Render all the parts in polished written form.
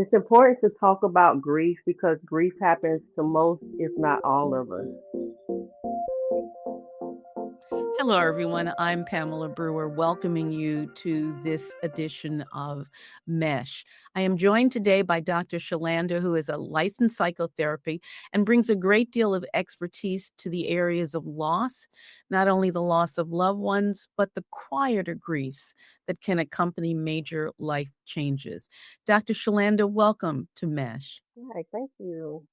It's important to talk about grief because grief happens to most, if not all of us. Hello, everyone. I'm Pamela Brewer, welcoming you to this edition of M.E.S.H. I am joined today by Dr. Shalanda, who is a licensed psychotherapy and brings a great deal of expertise to the areas of loss, not only the loss of loved ones, but the quieter griefs that can accompany major life changes. Dr. Shalanda, welcome to M.E.S.H. Hi, thank you.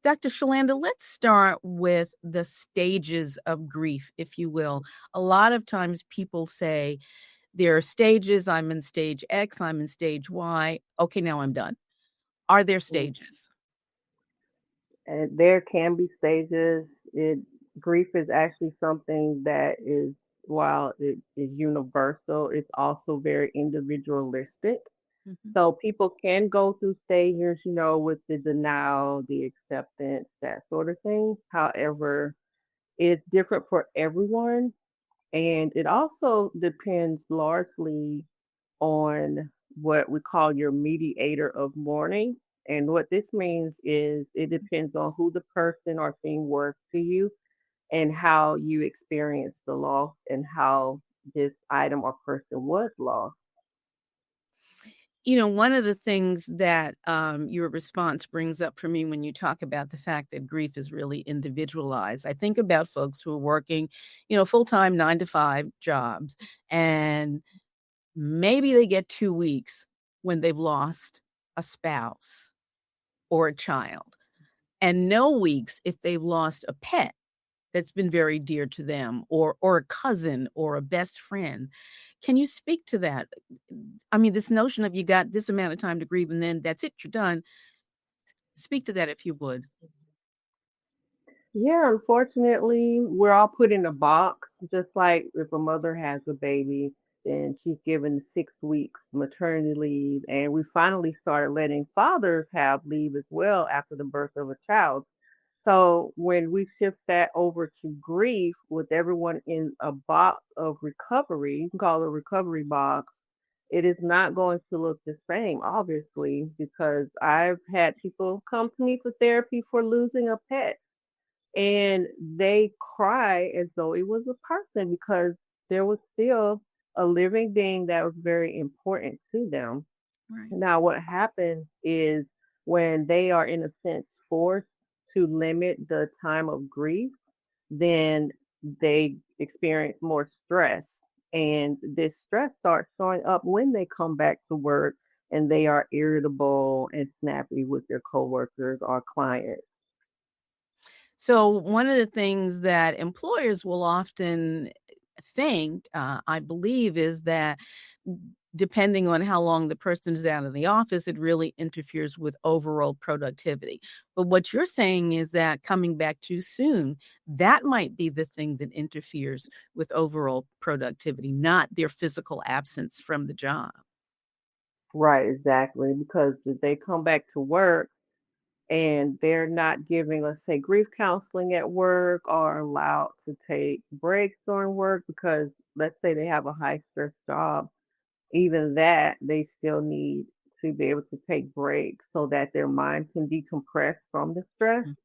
Dr. Shalanda, let's start with the stages of grief, if you will. A lot of times people say there are stages. I'm in stage X, I'm in stage Y. Okay, now I'm done. Are there Mm. stages? And there can be stages. It Grief is actually something that is, while it is universal, it's also very individualistic. Mhm. So people can go through stages, with the denial, the acceptance, that sort of thing. However, it's different for everyone. And it also depends largely on what we call your mediator of mourning. And what this means is it depends on who the person or thing was to you and how you experience the loss and how this item or person was lost. One of the things that your response brings up for me when you talk about the fact that grief is really individualized, I think about folks who are working, full time 9 to 5 jobs, and maybe they get 2 weeks when they've lost a spouse or a child, and no weeks if they've lost a pet that's been very dear to them, or a cousin or a best friend. Can you speak to that? I mean, this notion of you got this amount of time to grieve and then that's it, you're done. Speak to that if you would. Yeah, unfortunately, we're all put in a box. Just like if a mother has a baby, then she's given 6 weeks maternity leave. And we finally started letting fathers have leave as well after the birth of a child. So when we shift that over to grief with everyone in a box of recovery, you can call it a recovery box, it is not going to look the same, obviously, because I've had people come to me for therapy for losing a pet and they cry as though it was a person because there was still a living being that was very important to them. Right. Now, what happens is when they are, in a sense, forced to limit the time of grief, then they experience more stress. And this stress starts showing up when they come back to work and they are irritable and snappy with their coworkers or clients. So, one of the things that employers will often think, I believe, is that depending on how long the person is out of the office, it really interferes with overall productivity. But what you're saying is that coming back too soon, that might be the thing that interferes with overall productivity, not their physical absence from the job. Right, exactly. Because if they come back to work and they're not giving, let's say, grief counseling at work or allowed to take breaks during work because let's say they have a high stress job, even that they still need to be able to take breaks so that their mind can decompress from the stress. Mm,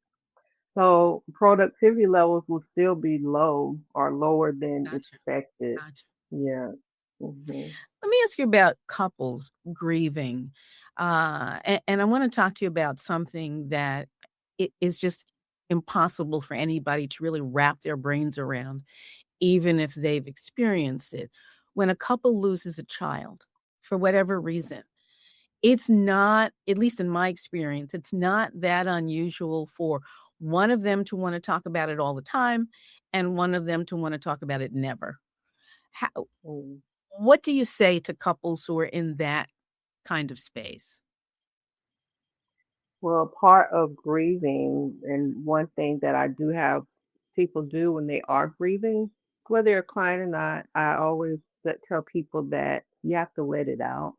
So productivity levels will still be low or lower than gotcha. expected. Gotcha. Yeah. Hmm. Let me ask you about couples grieving. And I want to talk to you about something that it is just impossible for anybody to really wrap their brains around, even if they've experienced it. When a couple loses a child, for whatever reason, it's not, at least in my experience, it's not that unusual for one of them to want to talk about it all the time and one of them to want to talk about it never. How, what do you say to couples who are in that kind of space? Well, part of grieving, and one thing that I do have people do when they are grieving, whether they're crying or not, I always tell people that you have to let it out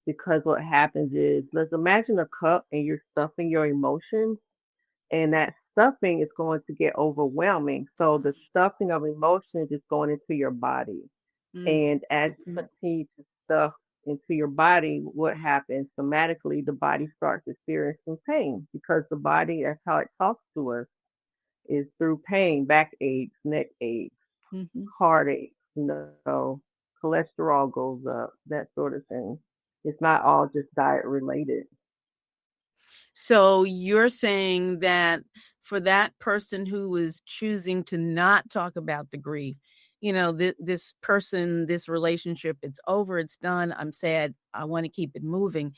because what happens is, let's imagine a cup and you're stuffing your emotions, and that stuffing is going to get overwhelming. So the stuffing of emotions is going into your body. Mm, And as you continue to stuff into your body, what happens somatically, the body starts experiencing pain because the body, that's how it talks to us, is through pain, back aches, neck aches, Mm-hmm. heartache, cholesterol goes up, that sort of thing. It's not all just diet related. So you're saying that for that person who was choosing to not talk about the grief, this person, this relationship, it's over, it's done, I'm sad, I want to keep it moving,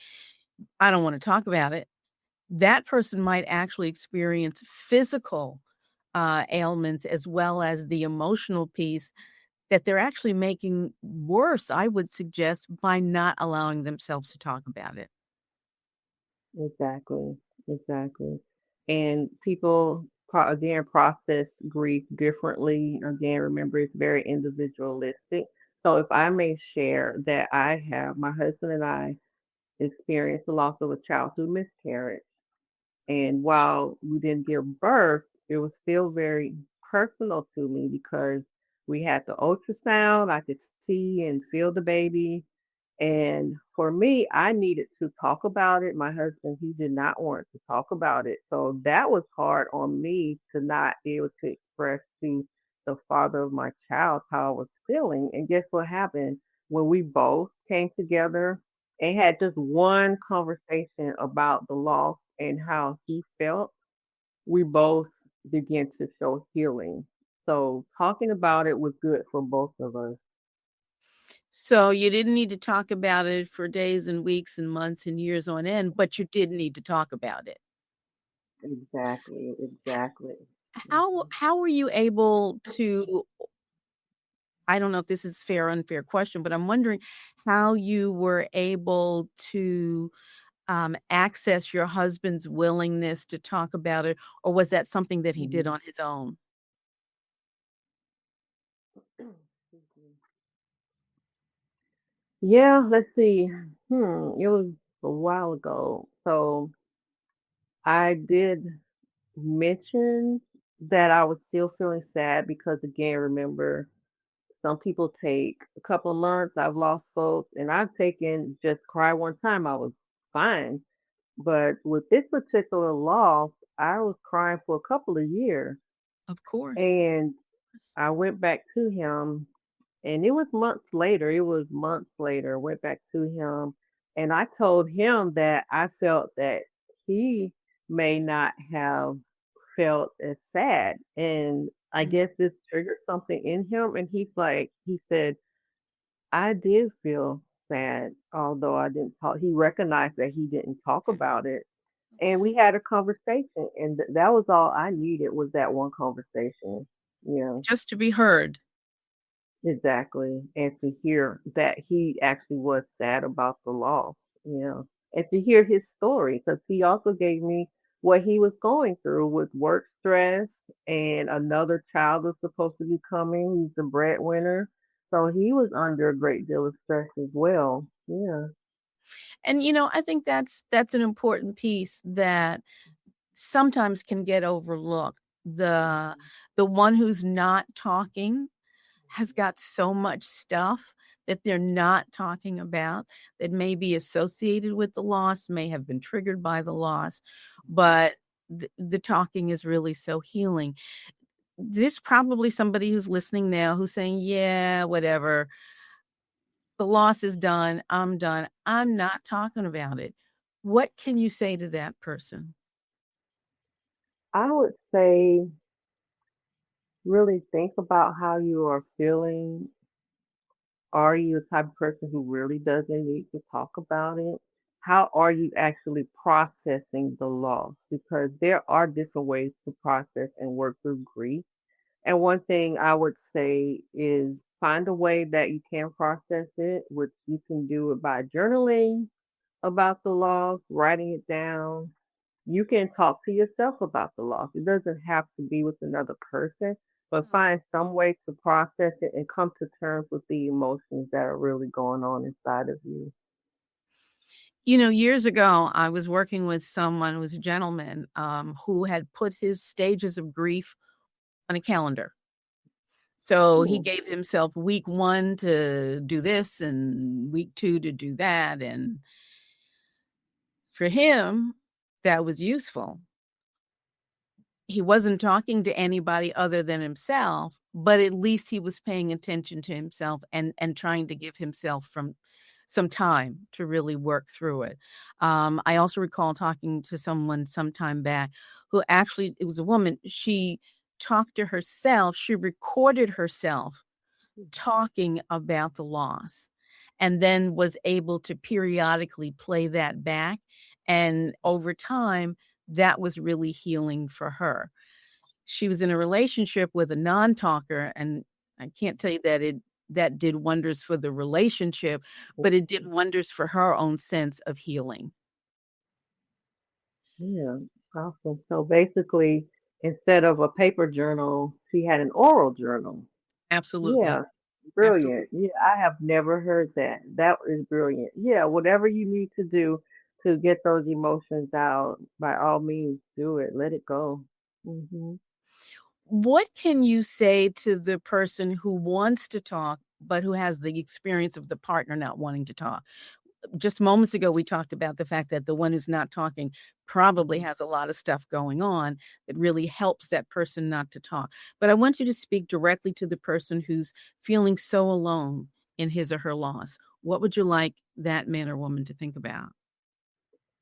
I don't want to talk about it. That person might actually experience physical ailments as well as the emotional piece that they're actually making worse, I would suggest, by not allowing themselves to talk about it. Exactly, exactly. And people, again, process grief differently. Again, remember, it's very individualistic. So if I may share that my husband and I experienced the loss of a child through miscarriage. And while we didn't give birth, it was still very personal to me because we had the ultrasound. I could see and feel the baby. And for me, I needed to talk about it. My husband, he did not want to talk about it. So that was hard on me to not be able to express to the father of my child how I was feeling. And guess what happened? When we both came together and had just one conversation about the loss and how he felt, we both began to show healing. So talking about it was good for both of us. So you didn't need to talk about it for days and weeks and months and years on end, but you did need to talk about it. Exactly, exactly. How Mhm. how were you able to, I don't know if this is fair or unfair question, but I'm wondering how you were able to access your husband's willingness to talk about it, or was that something that he did Mhm. on his own? Yeah, let's see. It was a while ago. So I did mention that I was still feeling sad because, again, remember, some people take a couple of months. I've lost folks, and I've taken just cry one time. I was fine. But with this particular loss, I was crying for a couple of years. Of course. And I went back to him, and it was months later, I went back to him, and I told him that I felt that he may not have felt as sad. And I Mm. guess this triggered something in him. And he said, I did feel sad, although I didn't talk. He recognized that he didn't talk about it. And we had a conversation, and that was all I needed was that one conversation. Yeah. Just to be heard. Exactly. And to hear that he actually was sad about the loss. Yeah. And to hear his story, because he also gave me what he was going through with work stress, and another child was supposed to be coming. He's the breadwinner. So he was under a great deal of stress as well. Yeah. And I think that's an important piece that sometimes can get overlooked. The Mhm. the one who's not talking has got so much stuff that they're not talking about that may be associated with the loss, may have been triggered by the loss, but the talking is really so healing. There's probably somebody who's listening now who's saying, "Yeah, whatever. The loss is done. I'm done. I'm not talking about it." What can you say to that person? I would say really think about how you are feeling. Are you the type of person who really doesn't need to talk about it? How are you actually processing the loss? Because there are different ways to process and work through grief. And one thing I would say is find a way that you can process it, which you can do it by journaling about the loss, writing it down. You can talk to yourself about the loss. It doesn't have to be with another person, but find some way to process it and come to terms with the emotions that are really going on inside of you. Years ago, I was working with someone who was a gentleman who had put his stages of grief on a calendar. So he Hmm. gave himself week 1 to do this and week 2 to do that. And for him, that was useful. He wasn't talking to anybody other than himself, but at least he was paying attention to himself and trying to give himself from some time to really work through it. I also recall talking to someone some time back who actually, it was a woman, she talked to herself, she recorded herself talking about the loss and then was able to periodically play that back. And over time, that was really healing for her. She was in a relationship with a non-talker, and I can't tell you that did wonders for the relationship, but it did wonders for her own sense of healing. Yeah, awesome. So basically, instead of a paper journal, she had an oral journal. Absolutely. Yeah, Absolutely. brilliant. Yeah, I have never heard that. That is brilliant. Yeah, whatever you need to do to get those emotions out, by all means, do it. Let it go. Hmm. What can you say to the person who wants to talk, but who has the experience of the partner not wanting to talk? Just moments ago, we talked about the fact that the one who's not talking probably has a lot of stuff going on that really helps that person not to talk. But I want you to speak directly to the person who's feeling so alone in his or her loss. What would you like that man or woman to think about?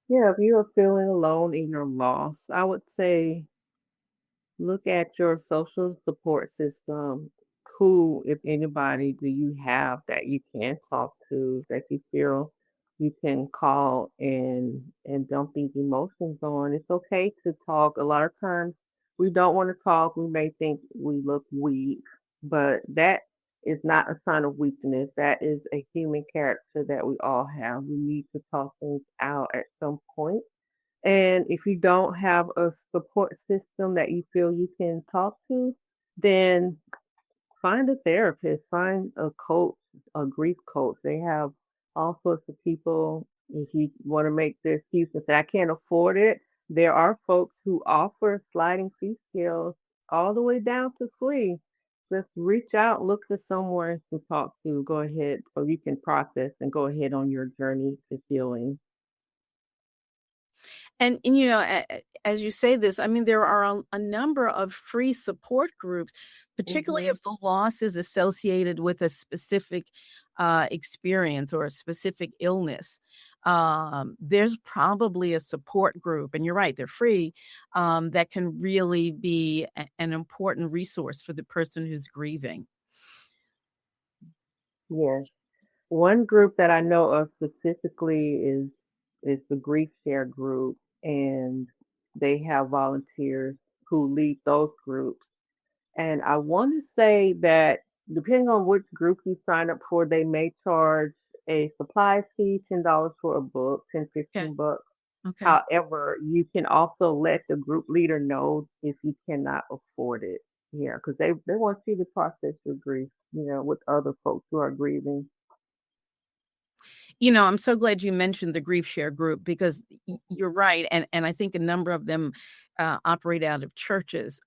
Yeah, if you are feeling alone in your loss, I would say look at your social support system. Who, if anybody, do you have that you can talk to, that you feel you can call and dump these emotions on? It's okay to talk. A lot of times we don't want to talk. We may think we look weak, but that is not a sign of weakness. That is a human character that we all have. We need to talk things out at some point. And if you don't have a support system that you feel you can talk to, then find a therapist, find a coach, a grief coach. They have all sorts of people. If you want to make the excuse and say, I can't afford it, there are folks who offer sliding fee scales all the way down to free. Just reach out, look for someone to talk to, go ahead, so you can process and go ahead on your journey to healing. And you know, as you say this, I mean, there are a number of free support groups, particularly Hmm. if the loss is associated with a specific experience or a specific illness. There's probably a support group, and you're right, they're free, that can really be an important resource for the person who's grieving. Yes. One group that I know of specifically is the Grief Share group, and they have volunteers who lead those groups. And I want to say that depending on which group you sign up for, they may charge a supply fee, $10 for a book, 10, Okay. 15 bucks. Okay. However, you can also let the group leader know if you cannot afford it. Yeah, because they want you to process your grief, with other folks who are grieving. You know, I'm so glad you mentioned the Grief Share group because you're right, and I think a number of them operate out of churches.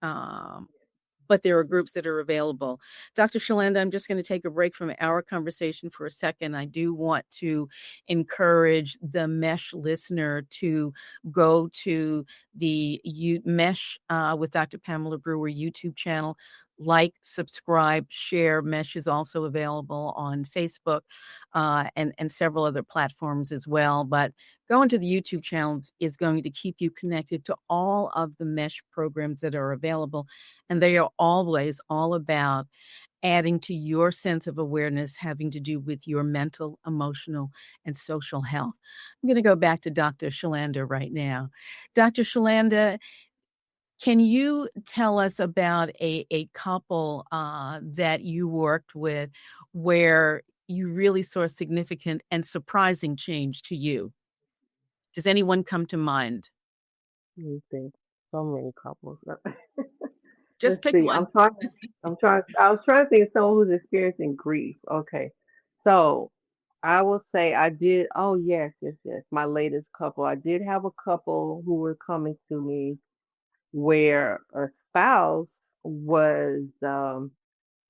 But there are groups that are available. Dr. Shalanda, I'm just going to take a break from our conversation for a second. I do want to encourage the M.E.S.H listener to go to the M.E.S.H with Dr. Pamela Brewer YouTube channel. Like, subscribe, share. M.E.S.H is also available on Facebook and several other platforms as well. But going to the YouTube channels is going to keep you connected to all of the M.E.S.H programs that are available. And they are always all about adding to your sense of awareness having to do with your mental, emotional, and social health. I'm going to go back to Dr. Shalanda right now. Dr. Shalanda, can you tell us about a couple that you worked with where you really saw significant and surprising change to you? Does anyone come to mind? Let me think. So many couples. Just Let's pick see. one. I was trying to think of someone who's experiencing grief. Okay. So I will say I did. Oh, yes, yes, yes. My latest couple. I did have a couple who were coming to me where a spouse was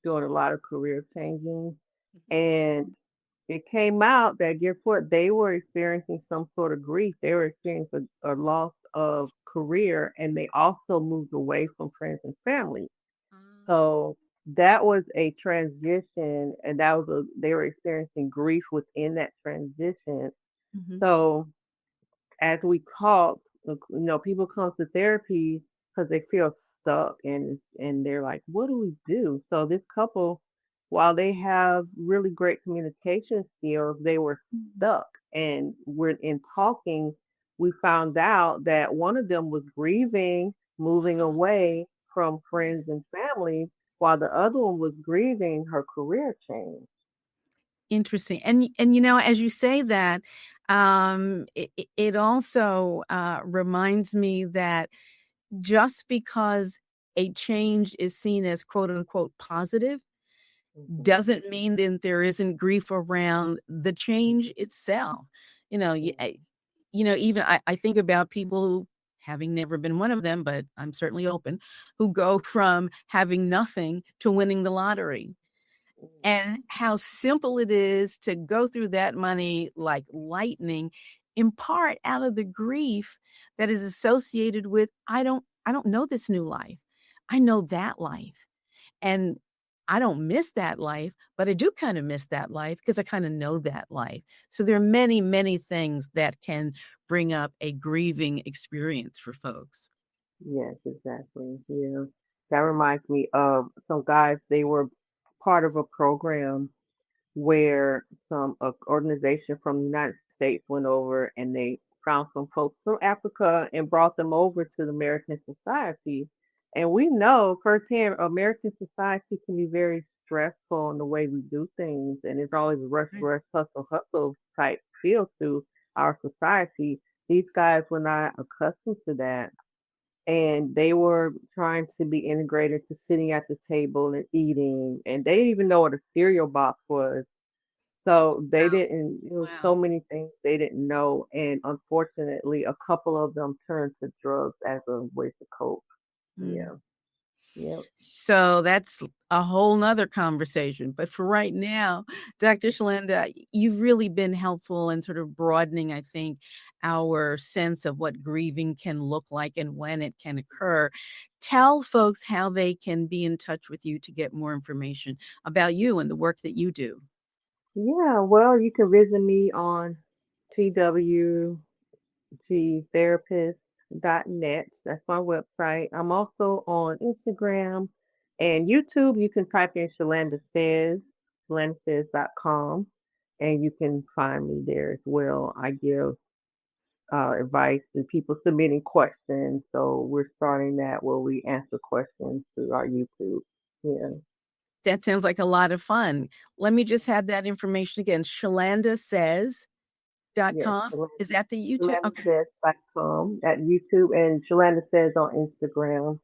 doing a lot of career changing. Mhm. And it came out that guess what? They were experiencing some sort of grief. They were experiencing a loss of career, and they also moved away from friends and family. Ah. So that was a transition, and they were experiencing grief within that transition. Mhm. So as we talk, people come to therapy because they feel stuck and they're like, what do we do? So this couple, while they have really great communication skills, they were stuck. And we're in talking, we found out that one of them was grieving, moving Oh, away from yes. friends and family, while the other one was grieving her career change. Interesting. And as you say that, it also reminds me that just because a change is seen as quote unquote positive Mhm, doesn't mean that there isn't grief around the change itself. You know, you, mhm, I- even I think about people who, having never been one of them, but I'm certainly open, who go from having nothing to winning the lottery, and how simple it is to go through that money like lightning, in part out of the grief that is associated with I don't know this new life. I know that life. And I don't miss that life, but I do kind of miss that life because I kind of know that life. So there are many, many things that can bring up a grieving experience for folks. yes, exactly. Yeah. That reminds me of some guys, they were part of a program where some organization from the United States went over and they found some folks from Africa and brought them over to the American society. And we know firsthand American society can be very stressful in the way we do things, and it's always rush, Right. rush, hustle, hustle type feel to our society. These guys were not accustomed to that, and they were trying to be integrated to sitting at the table and eating, and they didn't even know what a cereal box was. So they didn't, it was Wow. so many things they didn't know. And unfortunately, a couple of them turned to drugs as a way to cope. Mm. Yeah. Yep. So that's a whole nother conversation. But for right now, Dr. Shalanda, you've really been helpful in sort of broadening, I think, our sense of what grieving can look like and when it can occur. Tell folks how they can be in touch with you to get more information about you and the work that you do. Yeah. Well, you can visit me on twgtherapist.net. That's my website. I'm also on Instagram and YouTube. You can type in Shalanda Says, ShalandaSays.com, and you can find me there as well. I give advice and people submitting questions. So we're starting that where we answer questions through our YouTube. Yeah. That sounds like a lot of fun. Let me just have that information again. Yes. ShalandaSays.com. Is that the YouTube? Okay. ShalandaSays.com at YouTube and Shalanda Says on Instagram.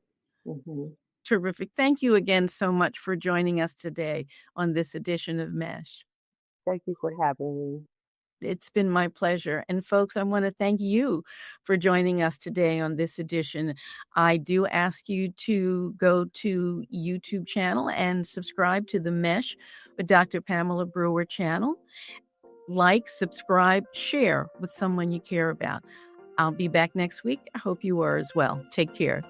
Hmm. Terrific. Thank you again so much for joining us today on this edition of Mesh. Thank you for having me. It's been my pleasure. And folks, I want to thank you for joining us today on this edition. I do ask you to go to YouTube channel and subscribe to the Mesh with Dr. Pamela Brewer channel. Like, subscribe, share with someone you care about. I'll be back next week. I hope you are as well. Take care.